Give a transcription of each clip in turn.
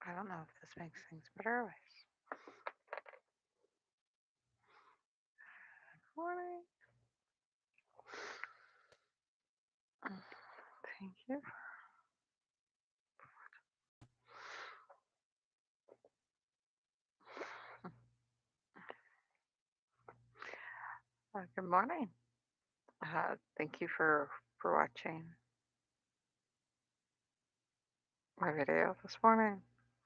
I don't know if this makes things better or worse. Morning. Thank you. Good morning. Thank you for watching my video this morning.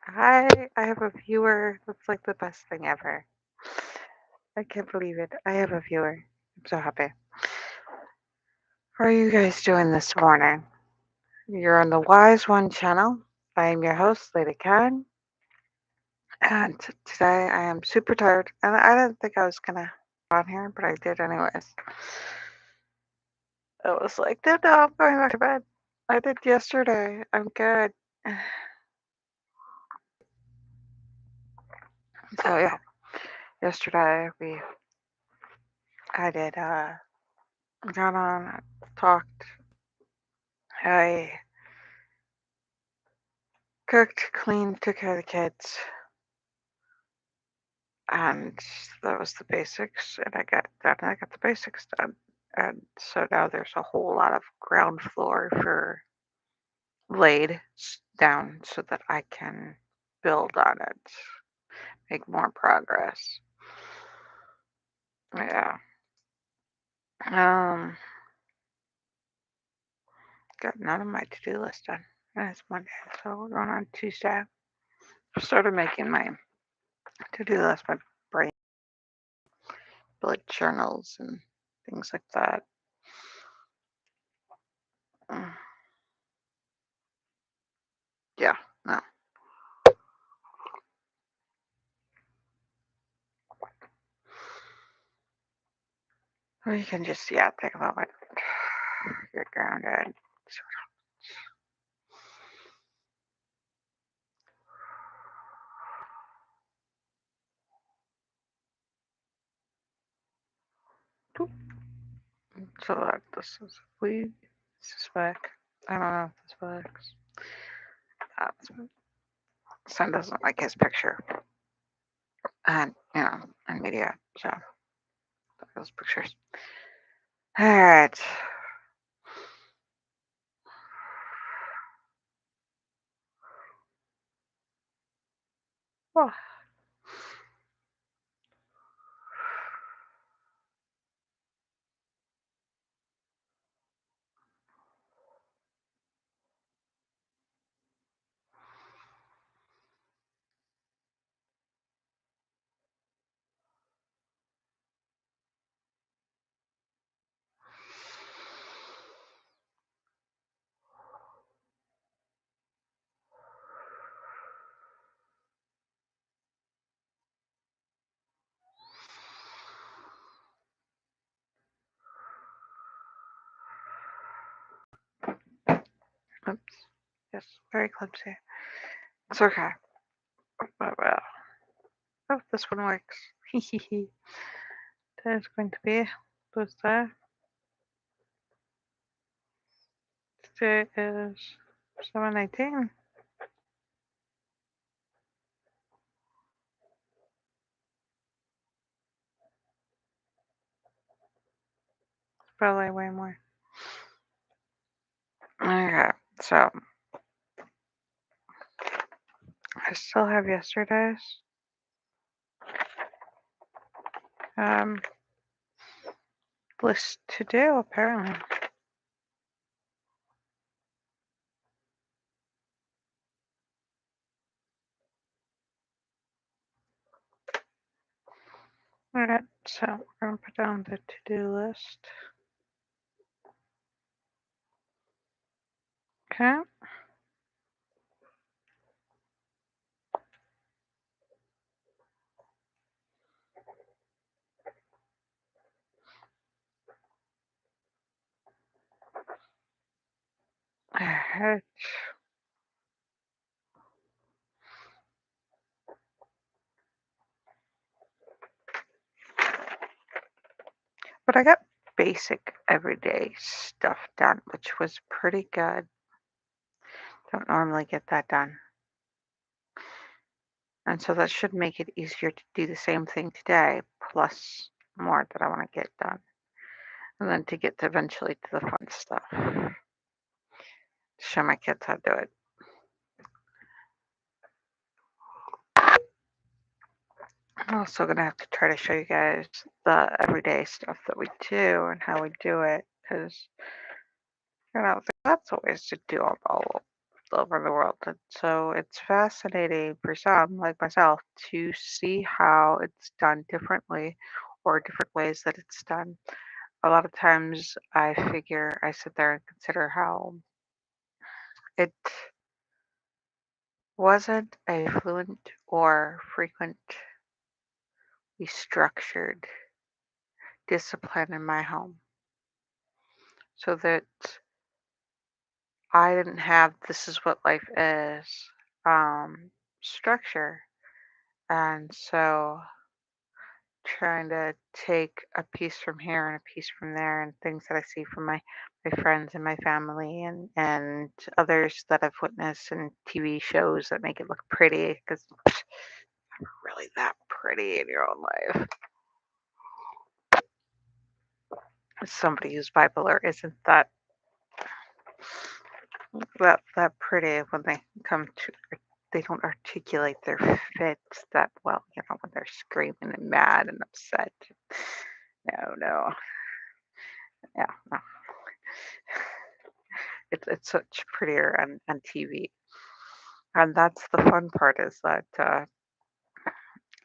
I have a viewer. That's like the best thing ever. I can't believe it. I have a viewer. I'm so happy. How are you guys doing this morning? You're on the Wise One channel. I am your host, Lady Caren, and today I am super tired. And I didn't think I was gonna on here, but I did anyways. I was like, no, I'm going back to bed. I did yesterday. I'm good. So yeah, yesterday I did got on, talked, I cooked, cleaned, took care of the kids, and that was the basics. And I got it done. I got the basics done, and so now there's a whole lot of ground floor for laid down so that I can build on it, make more progress. Yeah. Um. Got none of my to-do list done. And it's Monday, so we're going on Tuesday. I started making my to-do list, my brain, bullet journals and things like that. Mm, Yeah, no. Or you can just, yeah, take a moment, get grounded. So that this is weed. This is back. I don't know if this works. Son doesn't like his picture, and and media. So those pictures. All right. Well, oops. Yes, very clumsy. It's okay. Well, oh, this one works. There's going to be Tuesday. Today is 7:18. It's probably way more. Okay, so I still have yesterday's um list to do apparently. Alright, so we're gonna put down the to-do list. Okay. Alright. But I got basic everyday stuff done, which was pretty good. Don't normally get that done. And so that should make it easier to do the same thing today, plus more that I want to get done. And then to get to eventually to the fun stuff. Show my kids how to do it. I'm also gonna have to try to show you guys the everyday stuff that we do and how we do it, because there's lots of ways to do it all over the world. And so it's fascinating for some, like myself, to see how it's done differently or different ways that it's done. A lot of times I sit there and consider how it wasn't a fluent or frequently structured discipline in my home. So that I didn't have this is what life is structure. And so trying to take a piece from here and a piece from there and things that I see from my friends and my family and others that I've witnessed in TV shows that make it look pretty because really that pretty in your own life. Somebody who's bipolar isn't that pretty when they come to they don't articulate their fits that well, when they're screaming and mad and upset. No, no. Yeah, no. It's such prettier on TV. And that's the fun part is that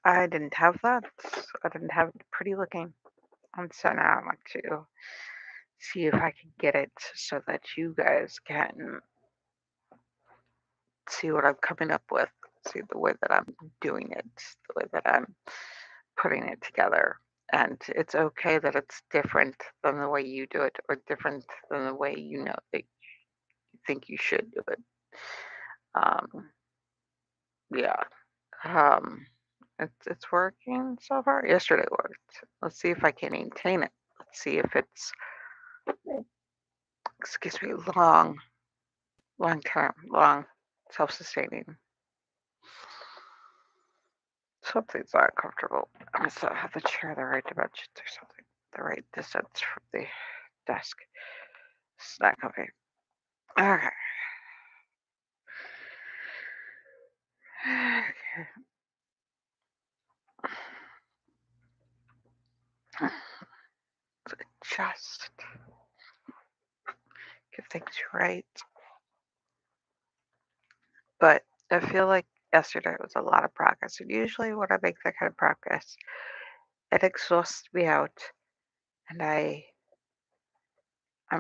I didn't have that. I didn't have it pretty looking. And so now I want to see if I can get it so that you guys can see what I'm coming up with, see the way that I'm doing it, the way that I'm putting it together. And it's okay that it's different than the way you do it or different than the way you know that you think you should do it. Um, yeah. Um, it's working so far. Yesterday worked. Let's see if I can maintain it. Let's see if it's excuse me long term, long self-sustaining. Something's not comfortable. I must not have the chair the right dimensions or something. The right distance from the desk. It's not comfy. Okay. Just get things right. But I feel like yesterday was a lot of progress. And usually when I make that kind of progress, it exhausts me out and I'm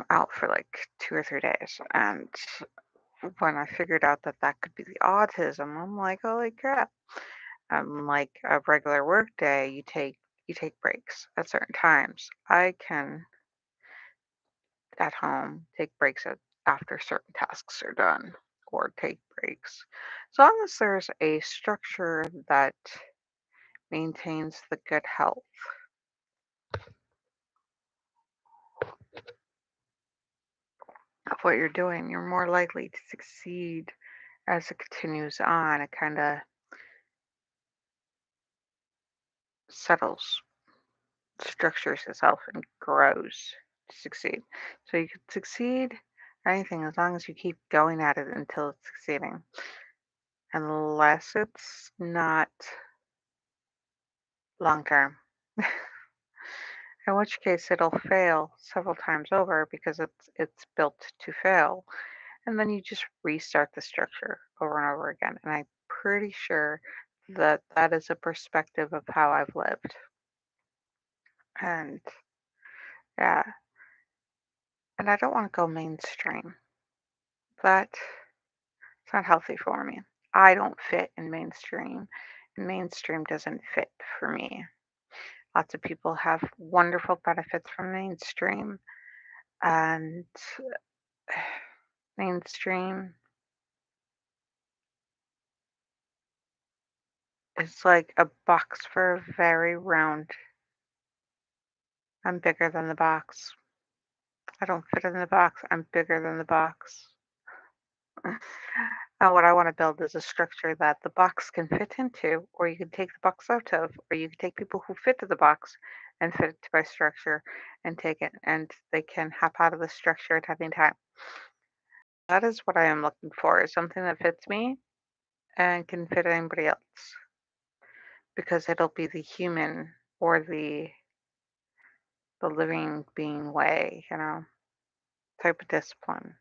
out for like 2 or 3 days. And when I figured out that that could be the autism, I'm like, holy crap. Like a regular work day, you take breaks at certain times. I can at home take breaks after certain tasks are done or take breaks. As long as there's a structure that maintains the good health of what you're doing, you're more likely to succeed as it continues on. It kind of settles, structures itself, and grows to succeed. So you can succeed at anything as long as you keep going at it until it's succeeding, unless it's not long term. In which case it'll fail several times over because it's built to fail. And then you just restart the structure over and over again. And I'm pretty sure that that is a perspective of how I've lived. And yeah, and I don't want to go mainstream. That's not healthy for me. I don't fit in mainstream, and mainstream doesn't fit for me. Lots of people have wonderful benefits from mainstream, and mainstream is like a box for a very round. I'm bigger than the box. I don't fit in the box. I'm bigger than the box. What I want to build is a structure that the box can fit into, or you can take the box out of, or you can take people who fit to the box and fit it to my structure and take it, and they can hop out of the structure at any time. That is what I am looking for, is something that fits me and can fit anybody else because it'll be the human or the living being way, type of discipline.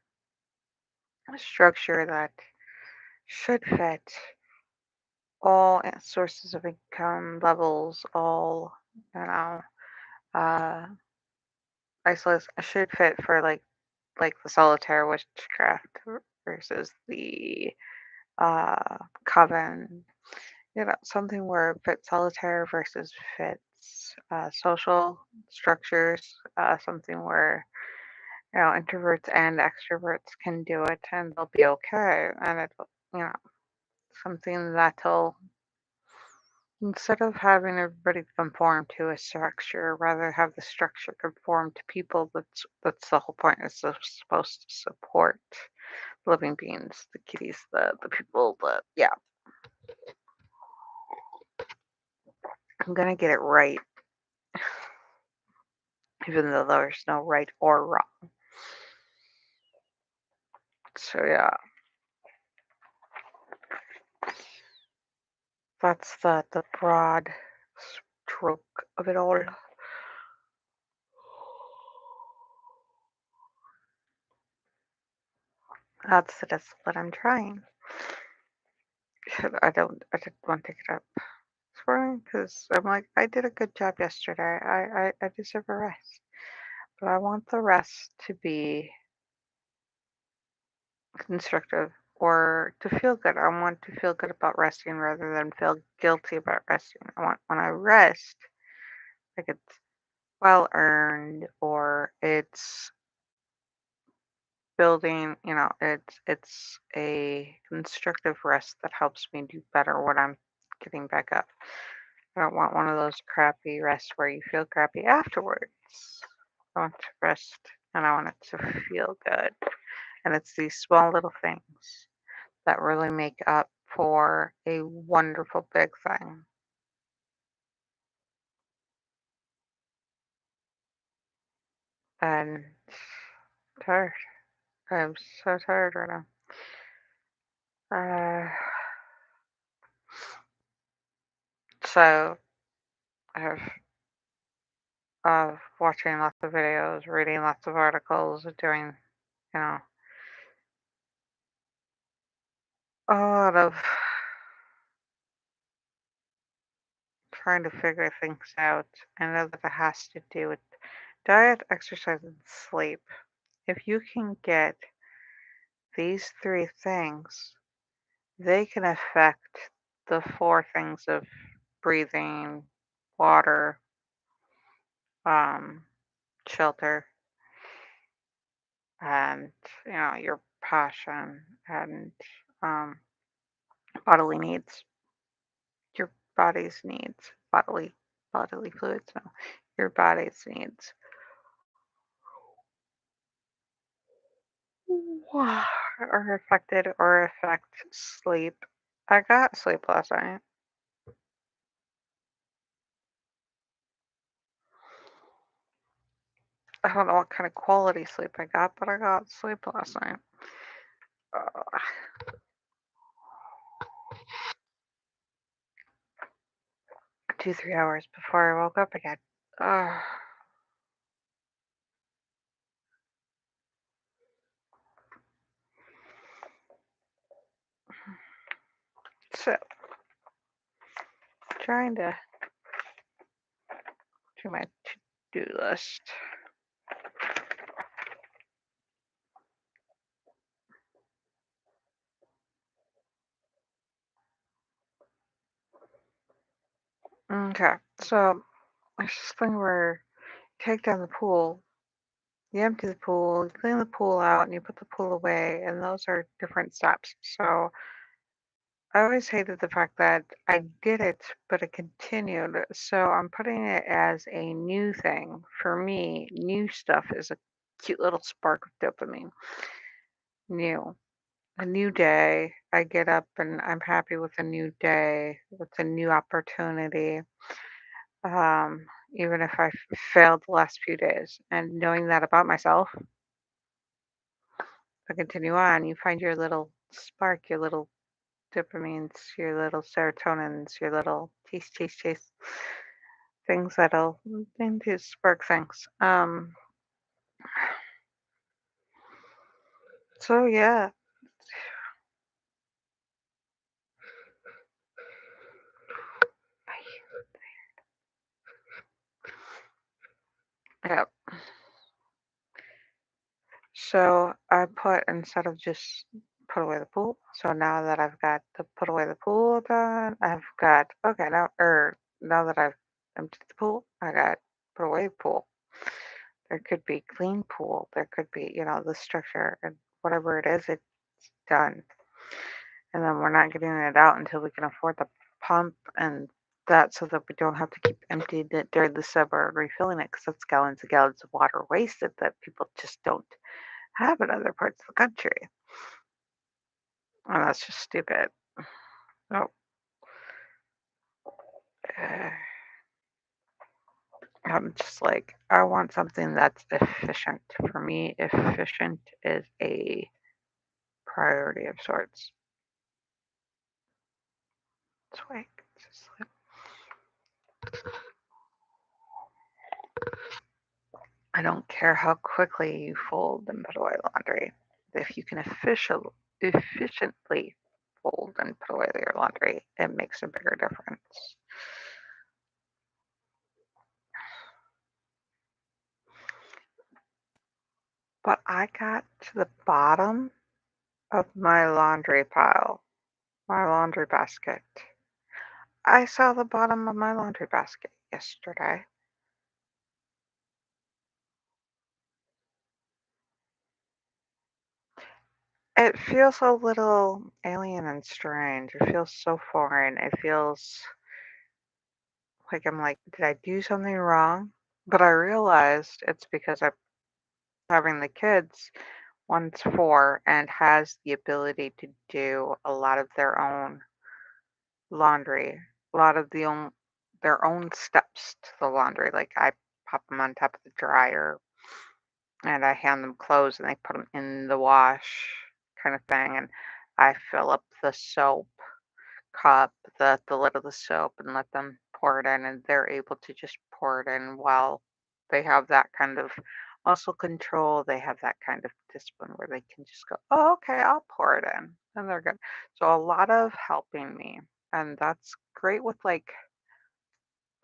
A structure that should fit all sources of income levels, all, you know, uh, isolates should fit for like the solitaire witchcraft versus the coven, something where it fits solitaire versus fits social structures, something where introverts and extroverts can do it and they'll be okay, and it, you know, something that'll, instead of having everybody conform to a structure, rather have the structure conform to people. That's the whole point. It's supposed to support living beings, the kitties, the people, the yeah. I'm gonna get it right, even though there's no right or wrong. So yeah, that's the broad stroke of it all. That's the discipline I'm trying. I didn't want to get up this morning because I'm like, I did a good job yesterday. I deserve a rest. But I want the rest to be constructive or to feel good. I want to feel good about resting rather than feel guilty about resting. I want when I rest, like it's well earned or it's building, it's a constructive rest that helps me do better when I'm getting back up. I don't want one of those crappy rests where you feel crappy afterwards. I want to rest and I want it to feel good. And it's these small little things that really make up for a wonderful big thing. And tired. I'm so tired right now. So I've watching lots of videos, reading lots of articles, doing, you know, a lot of trying to figure things out. I know that it has to do with diet, exercise, and sleep. If you can get these three things, they can affect the four things of breathing, water, um, shelter, and your passion and um, bodily needs, your body's needs, bodily fluids, no, your body's needs. Are affected or affect sleep. I got sleep last night. I don't know what kind of quality sleep I got, but I got sleep last night. Uh, 2, 3 hours before I woke up again. Uh, so, trying to do my to-do list. Okay, so there's this thing where you take down the pool, you empty the pool, you clean the pool out, and you put the pool away, and those are different steps. So I always hated the fact that I did it, but it continued. So I'm putting it as a new thing. For me, new stuff is a cute little spark of dopamine. New. a new day. I get up and I'm happy with a new day. It's a new opportunity. Um, Even if I failed the last few days. And knowing that about myself, I continue on. You find your little spark, your little dopamines, your little serotonins, your little chase things that'll things to spark things. So yeah, yeah. So I put instead of just put away the pool. So now that I've got the put away the pool done, I've got okay now that I've emptied the pool, I got put away the pool. There could be clean pool. There could be the structure and whatever it is, it's done. And then we're not getting it out until we can afford the pump and that so that we don't have to keep emptying it during the summer and refilling it because that's gallons and gallons of water wasted that people just don't have in other parts of the country. And that's just stupid. So, uh, I'm just like, I want something that's efficient. For me, efficient is a priority of sorts. It's like, it's just like I don't care how quickly you fold and put away laundry. If you can efficiently fold and put away your laundry, it makes a bigger difference. But I got to the bottom of my laundry pile, my laundry basket. I saw the bottom of my laundry basket yesterday. It feels a little alien and strange. It feels so foreign. It feels like I'm like, did I do something wrong? But I realized it's because I'm having the kids. One's 4 and has the ability to do a lot of their own laundry, a lot of their own steps to the laundry. Like I pop them on top of the dryer and I hand them clothes and they put them in the wash kind of thing. And I fill up the soap cup, the lid of the soap, and let them pour it in, and they're able to just pour it in while they have that kind of muscle control. They have that kind of discipline where they can just go, "Oh, okay, I'll pour it in," and they're good. So a lot of helping me, and that's great with like,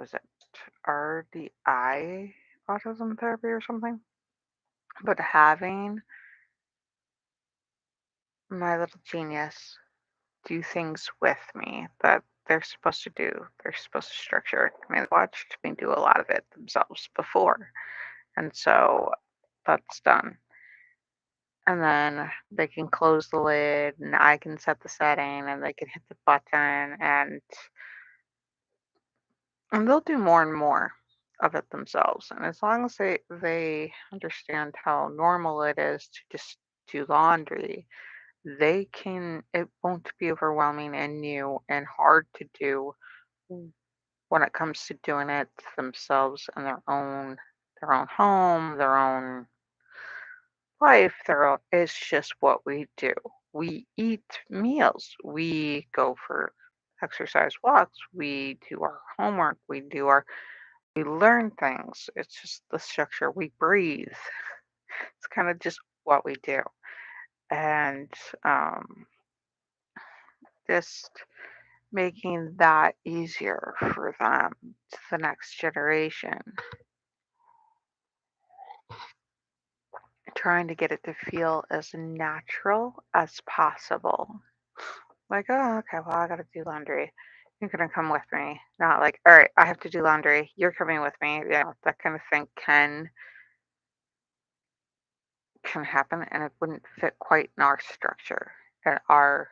was it RDI, autism therapy or something? But having my little genius do things with me that they're supposed to do. They're supposed to structure it. I mean, they watched me do a lot of it themselves before. And so that's done. And then they can close the lid and I can set the setting and they can hit the button and they'll do more and more of it themselves. And as long as they understand how normal it is to just do laundry, they can it won't be overwhelming and new and hard to do when it comes to doing it themselves in their own home, their own life, it's just what we do. We eat meals. We go for exercise walks. We do our homework. We learn things. It's just the structure. We breathe. It's kind of just what we do. And just making that easier for them to the next generation. Trying to get it to feel as natural as possible. Like, oh, okay, well, I gotta do laundry. You're gonna come with me. Not like, all right, I have to do laundry. You're coming with me. Yeah, that kind of thing can happen, and it wouldn't fit quite in our structure and our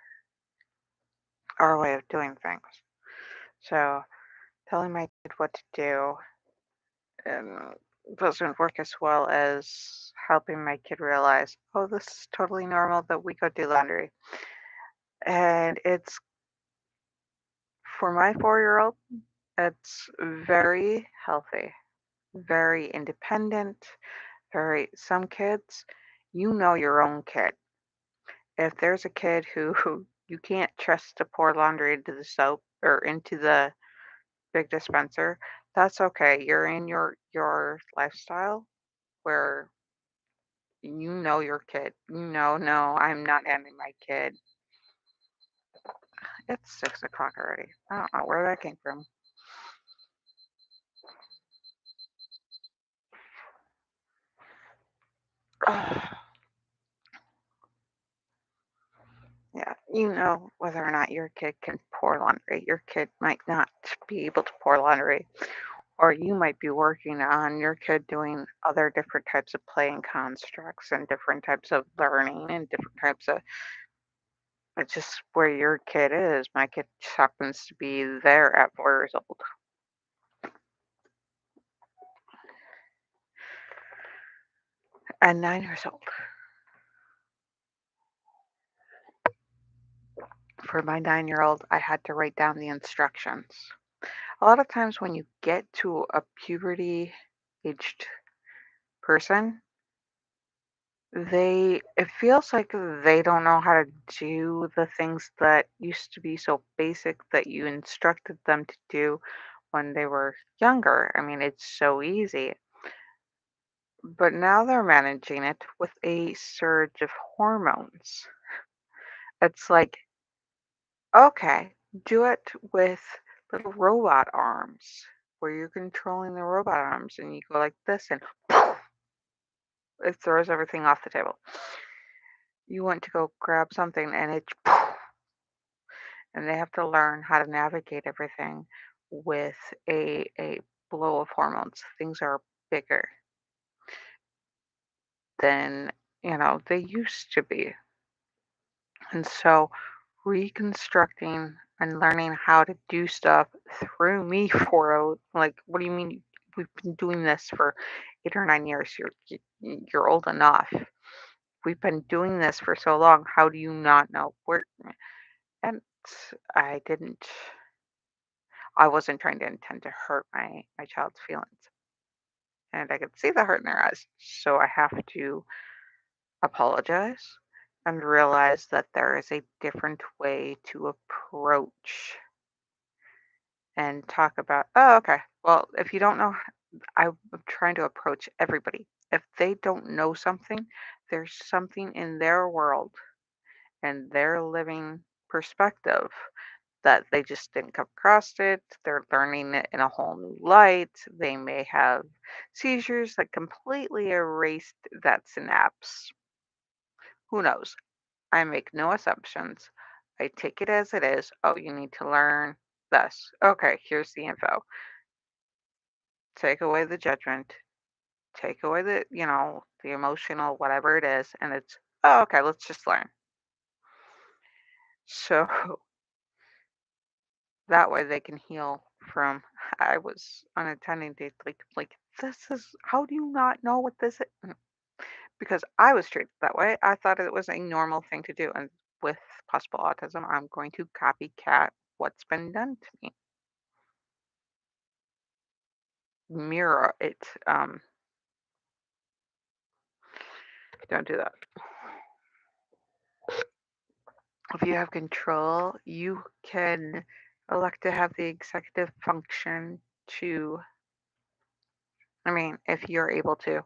way of doing things. So telling my kid what to do doesn't work as well as helping my kid realize, oh, this is totally normal that we go do laundry. And it's for my 4-year-old, it's very healthy, very independent, very, some kids, you know your own kid. If there's a kid who you can't trust to pour laundry into the soap or into the big dispenser, that's okay. You're in your lifestyle where you know your kid. You know, no, I'm not handing my kid. It's 6 o'clock already. I don't know where that came from. Yeah, you know whether or not your kid can pour laundry. Your kid might not be able to pour laundry, or you might be working on your kid doing other different types of playing constructs and different types of learning and different types of, it's just where your kid is. My kid just happens to be there at 4 years old. And 9 years old. For my 9-year-old, I had to write down the instructions. A lot of times when you get to a puberty aged person, it feels like they don't know how to do the things that used to be so basic that you instructed them to do when they were younger. I mean, it's so easy. But now they're managing it with a surge of hormones. It's like, okay, do it with little robot arms where you're controlling the robot arms and you go like this and it throws everything off the table. You want to go grab something and it and they have to learn how to navigate everything with a blow of hormones. Things are bigger than, they used to be. And so reconstructing and learning how to do stuff through me for like, what do you mean we've been doing this for 8 or 9 years? You're old enough. We've been doing this for so long. How do you not know where? And I didn't. I wasn't trying to intend to hurt my child's feelings, and I could see the hurt in their eyes. So I have to apologize and realize that there is a different way to approach and talk about, oh, okay. Well, if you don't know, I'm trying to approach everybody. If they don't know something, there's something in their world and their living perspective that they just didn't come across it. They're learning it in a whole new light. They may have seizures that completely erased that synapse. Who knows? I make no assumptions. I take it as it is. Oh, you need to learn this. Okay, here's the info. Take away the judgment, take away the emotional, whatever it is, and it's, oh, okay, let's just learn. So that way they can heal from, I was unattended, like, this is, how do you not know what this is? Because I was treated that way. I thought it was a normal thing to do. And with possible autism, I'm going to copycat what's been done to me, mirror it. Don't do that. If you have control, you can elect to have the executive function to, I mean, if you're able to,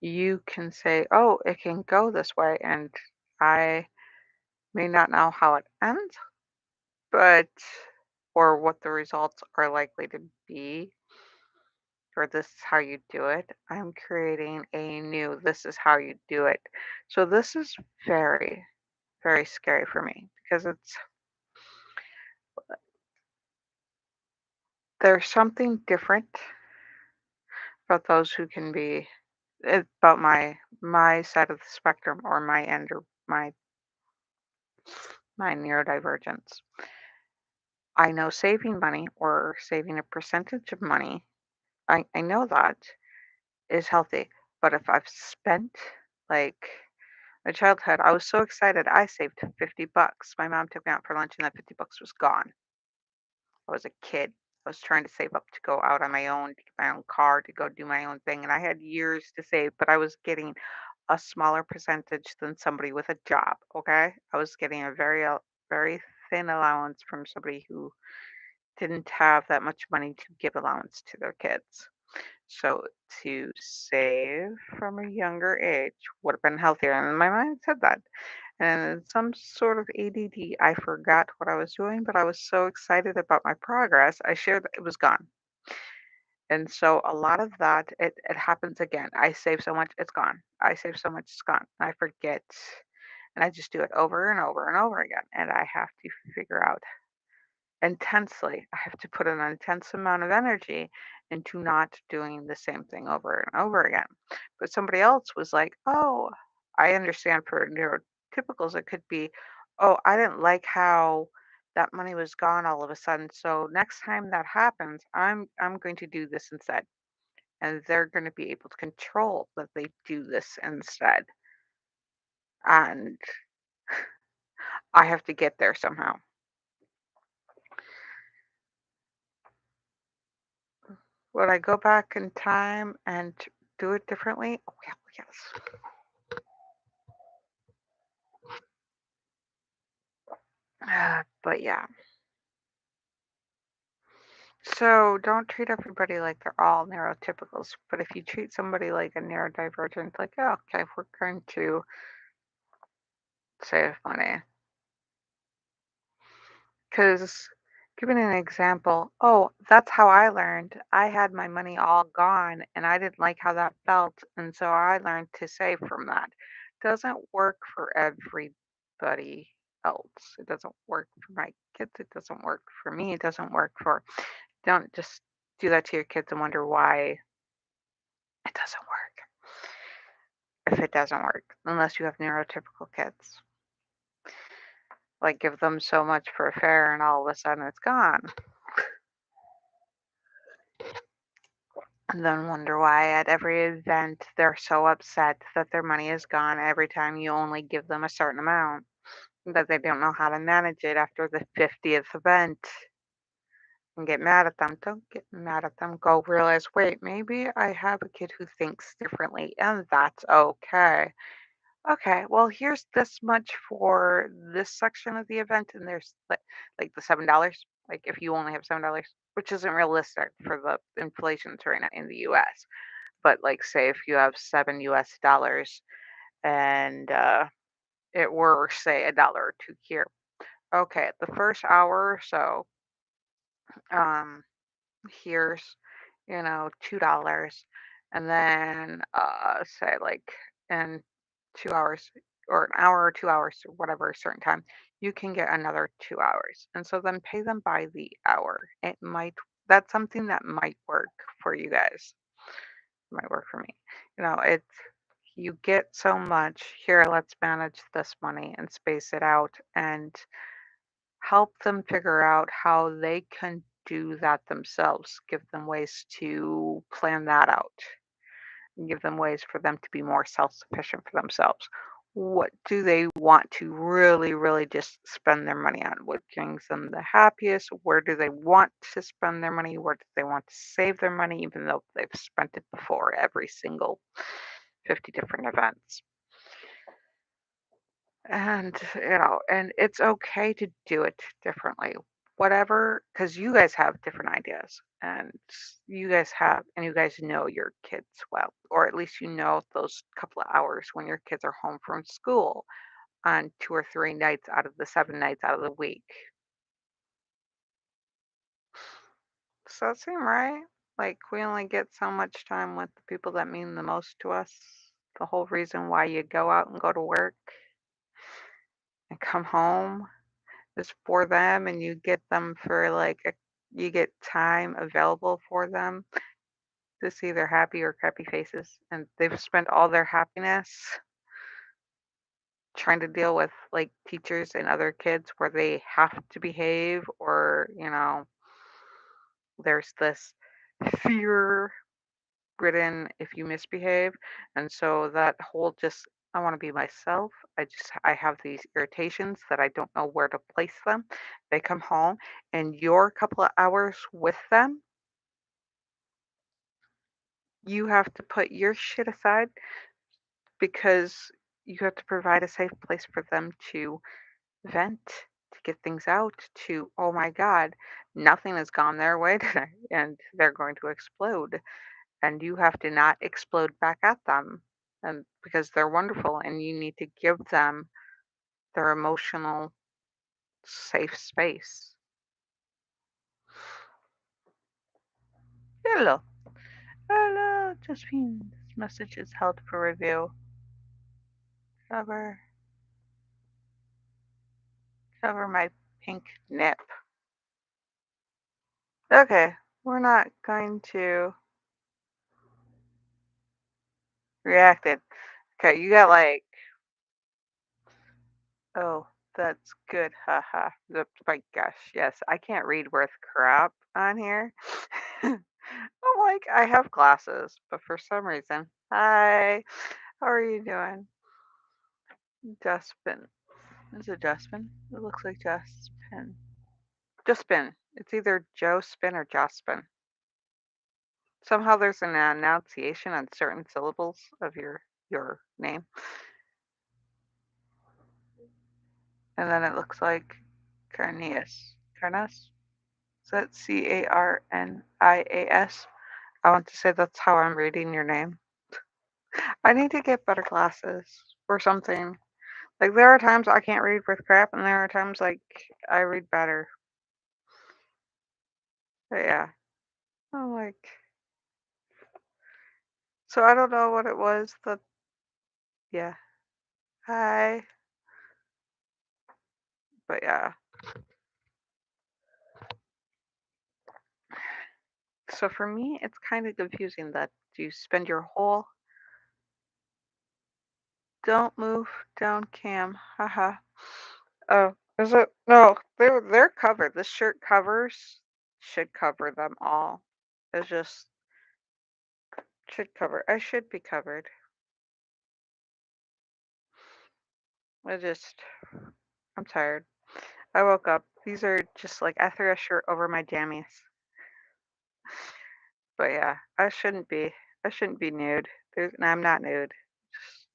you can say, oh, it can go this way. And I may not know how it ends, but, or what the results are likely to be, or this is how you do it. I'm creating a new, this is how you do it. So this is very, very scary for me because there's something different about those who can be, about my side of the spectrum or my end or my neurodivergence. I know saving money or saving a percentage of money, I know that is healthy. But if I've spent Like my childhood, I was so excited. I saved $50. My mom took me out for lunch and that $50 was gone. I was a kid. I was trying to save up to go out on my own, to get my own car, to go do my own thing. And I had years to save, but I was getting a smaller percentage than somebody with a job. Okay. I was getting a very thin allowance from somebody who didn't have that much money to give allowance to their kids. So to save from a younger age would have been healthier. And my mind said that. And in some sort of ADD, I forgot what I was doing, but I was so excited about my progress. I shared that it was gone. And so a lot of that, it happens again. I save so much, it's gone. I save so much, it's gone. I forget. And I just do it over and over and over again. And I have to figure out intensely. I have to put an intense amount of energy into not doing the same thing over and over again. But somebody else was like, "Oh, I understand for neurotypicals, it could be, oh, I didn't like how that money was gone all of a sudden. So next time that happens, I'm going to do this instead." And they're going to be able to control that they do this instead. And I have to get there somehow. Would I go back in time and do it differently? Oh, yeah, yes. But yeah. So don't treat everybody like they're all neurotypicals. But if you treat somebody like a neurodivergent, like, oh, okay, we're going to save money. Because giving an example, oh, that's how I learned. I had my money all gone and I didn't like how that felt. And so I learned to save from that. Doesn't work for everybody else. It doesn't work for my kids. It doesn't work for me. It doesn't work for, don't just do that to your kids and wonder why it doesn't work. If it doesn't work, unless you have neurotypical kids. Like give them so much for a fare and all of a sudden it's gone. And then wonder why at every event they're so upset that their money is gone every time you only give them a certain amount, that they don't know how to manage it after the 50th event and get mad at them. Don't get mad at them. Go realize, wait, maybe I have a kid who thinks differently, and that's okay. Okay, well, here's this much for this section of the event, and there's like the $7. Like if you only have $7, which isn't realistic for the inflations right now in the US. But like say if you have $7 and it were say a dollar or two here. Okay, the first hour or so, um, here's $2, and then say like in 2 hours or an hour or 2 hours or whatever a certain time, you can get another 2 hours, and so then pay them by the hour. That's something that might work for you guys. Might work for me. It's you get so much here. Let's manage this money and space it out and help them figure out how they can do that themselves. Give them ways to plan that out and give them ways for them to be more self sufficient for themselves. What do they want to really, really just spend their money on? What brings them the happiest? Where do they want to spend their money? Where do they want to save their money, even though they've spent it before every single 50 different events? And it's okay to do it differently. Whatever, because you guys have different ideas and you guys know your kids well, or at least you know those couple of hours when your kids are home from school on 2 or 3 nights out of the 7 nights out of the week. Does that seem right? Like we only get so much time with the people that mean the most to us. The whole reason why you go out and go to work and come home is for them and you get them for you get time available for them to see their happy or crappy faces and they've spent all their happiness trying to deal with like teachers and other kids where they have to behave or there's this fear ridden if you misbehave, and so that whole just I want to be myself. I have these irritations that I don't know where to place them. They come home and your couple of hours with them, you have to put your shit aside because you have to provide a safe place for them to vent, to get things out, to, oh my God, nothing has gone their way today, and they're going to explode. And you have to not explode back at them. And because they're wonderful, and you need to give them their emotional safe space. Hello. Hello, Josephine. This message is held for review. Cover, cover my pink nip. Okay, we're not going to react it. Okay, you got like, oh, that's good, haha. My gosh, yes, I can't read worth crap on here. I'm like, I have glasses, but for some reason, hi, how are you doing? Dustbin. Is it Dustbin? It looks like Dustbin. Jospin. It's either Joe Spin or Jospin. Somehow there's an enunciation on certain syllables of your name, and then it looks like Carnias. Carnas? Is that Carnias? I want to say that's how I'm reading your name. I need to get better glasses or something. Like there are times I can't read worth crap, and there are times like I read better. But yeah, I'm like, so I don't know what it was that. Yeah, hi. But yeah. So for me, it's kind of confusing that you spend your whole don't move down cam. Haha. Oh, is it? No, they're covered. This shirt covers should cover them all. It's just should cover. I should be covered. I just I'm tired. I woke up. These are just like I threw a shirt over my jammies. But yeah, I shouldn't be nude. I'm not nude. Just,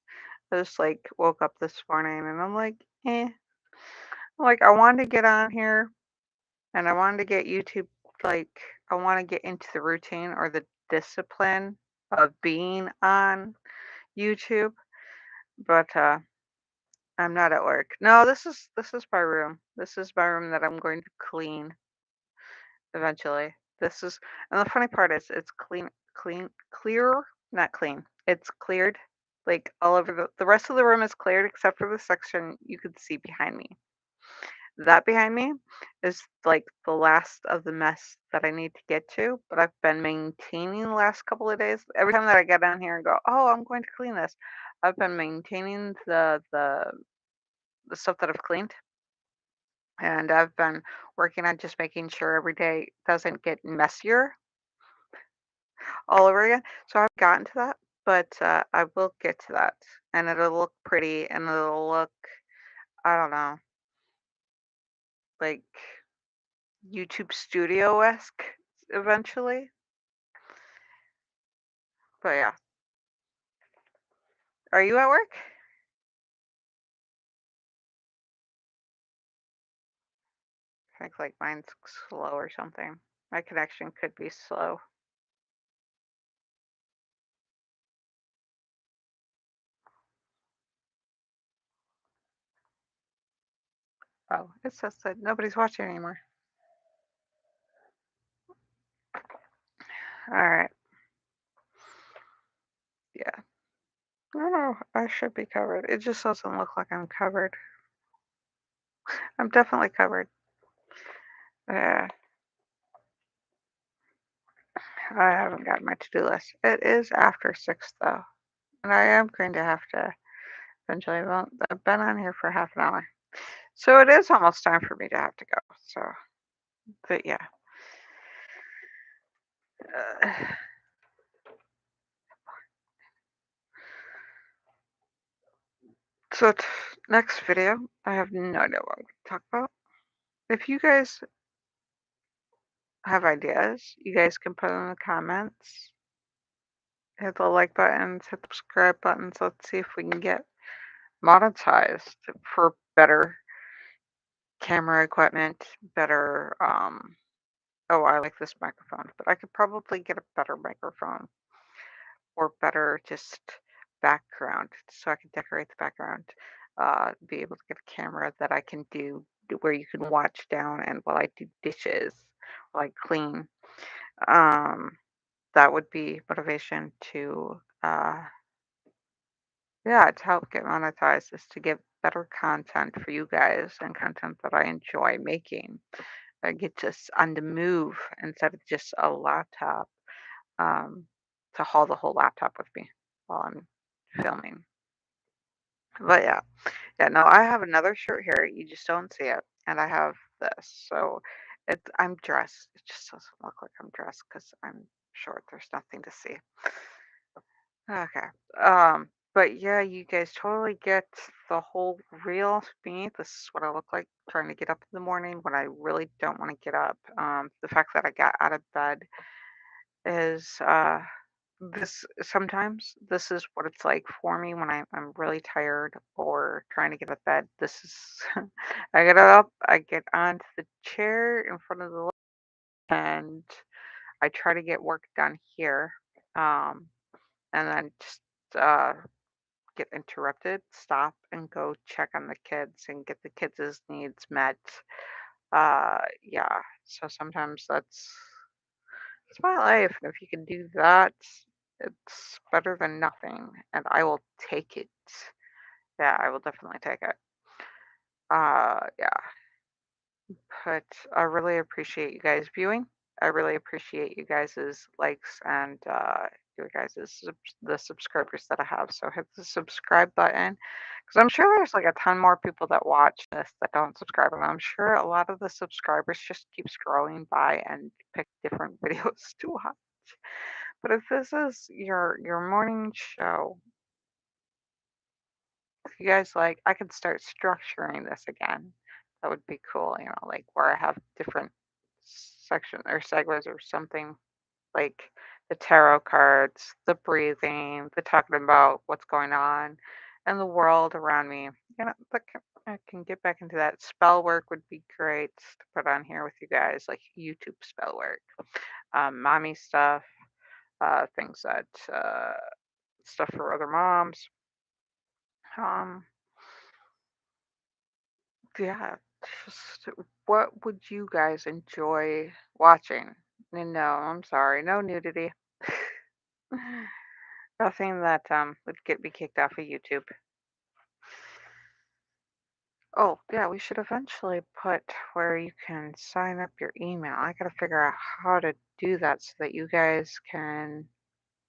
I just like woke up this morning and I'm like, eh. Like I wanted to get on here and I wanted to get YouTube like I want to get into the routine or the discipline of being on YouTube, but I'm not at work. No, this is my room. This is my room that I'm going to clean eventually. This is and the funny part is it's clear, not clean. It's cleared. Like all over the rest of the room is cleared except for the section you could see behind me. That behind me is like the last of the mess that I need to get to, but I've been maintaining the last couple of days. Every time that I get down here and go, "Oh, I'm going to clean this," I've been maintaining the stuff that I've cleaned, and I've been working on just making sure every day doesn't get messier all over again. So I've gotten to that, but I will get to that, and it'll look pretty, and it'll look, I don't know, like YouTube studio-esque eventually. But yeah. Are you at work? I think like mine's slow or something. My connection could be slow. Oh, it says that nobody's watching anymore. All right. Yeah. No, no, I should be covered. It just doesn't look like I'm covered. I'm definitely covered. Yeah. I haven't got my to-do list. It is after 6 though. And I am going to have to eventually. Well, I've been on here for half an hour. So it is almost time for me to have to go. So, but yeah. So, next video, I have no idea what I'm going to talk about. If you guys have ideas, you guys can put in the comments. Hit the like buttons, hit the subscribe buttons. Let's see if we can get monetized for better camera equipment, better, oh, I like this microphone, but I could probably get a better microphone or better just background so I can decorate the background. Be able to get a camera that I can do where you can watch down and while I do dishes, while I clean. Um, that would be motivation to, yeah, to help get monetized is to get better content for you guys and content that I enjoy making. I get just on the move instead of just a laptop, um, to haul the whole laptop with me while I'm filming. But yeah, yeah, no, I have another shirt here. You just don't see it. And I have this. So I'm dressed. It just doesn't look like I'm dressed because I'm short. There's nothing to see. Okay. But yeah, you guys totally get the whole real me. This is what I look like trying to get up in the morning when I really don't want to get up. The fact that I got out of bed is this sometimes this is what it's like for me when I'm really tired or trying to get out of bed. This is I get up, I get onto the chair in front of the and I try to get work done here. Um, and then just get interrupted, stop and go check on the kids and get the kids' needs met. Yeah, so sometimes it's my life. And if you can do that, it's better than nothing. And I will take it. Yeah, I will definitely take it. Yeah, but I really appreciate you guys viewing. I really appreciate you guys' likes and your the subscribers that I have. So hit the subscribe button because I'm sure there's like a ton more people that watch this that don't subscribe, and I'm sure a lot of the subscribers just keep scrolling by and pick different videos to watch. But if this is your morning show, if you guys like, I could start structuring this again. That would be cool, like where I have different section or segues or something like the tarot cards, the breathing, the talking about what's going on and the world around me. I can get back into that. Spell work would be great to put on here with you guys, like YouTube spell work, mommy stuff, things that stuff for other moms. Um, Yeah, just what would you guys enjoy watching? And no, I'm sorry, no nudity. Nothing that would get me kicked off of YouTube. Oh, yeah, we should eventually put where you can sign up your email. I gotta figure out how to do that so that you guys can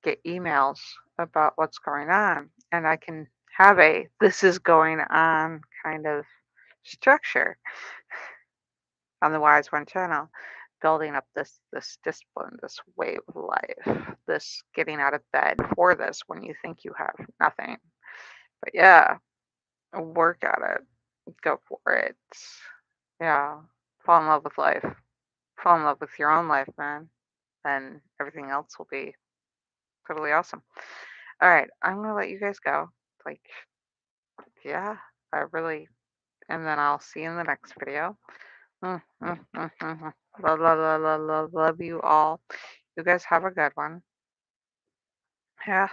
get emails about what's going on and I can have a this is going on kind of structure on the Wise One channel, building up this discipline, this way of life, this getting out of bed for this when you think you have nothing. But yeah, work at it. Go for it. Yeah. Fall in love with life. Fall in love with your own life, man. Then everything else will be totally awesome. All right, I'm gonna let you guys go. Like, yeah, I really, and then I'll see you in the next video. Love, love, love, love, love, love you all. You guys have a good one. Yeah.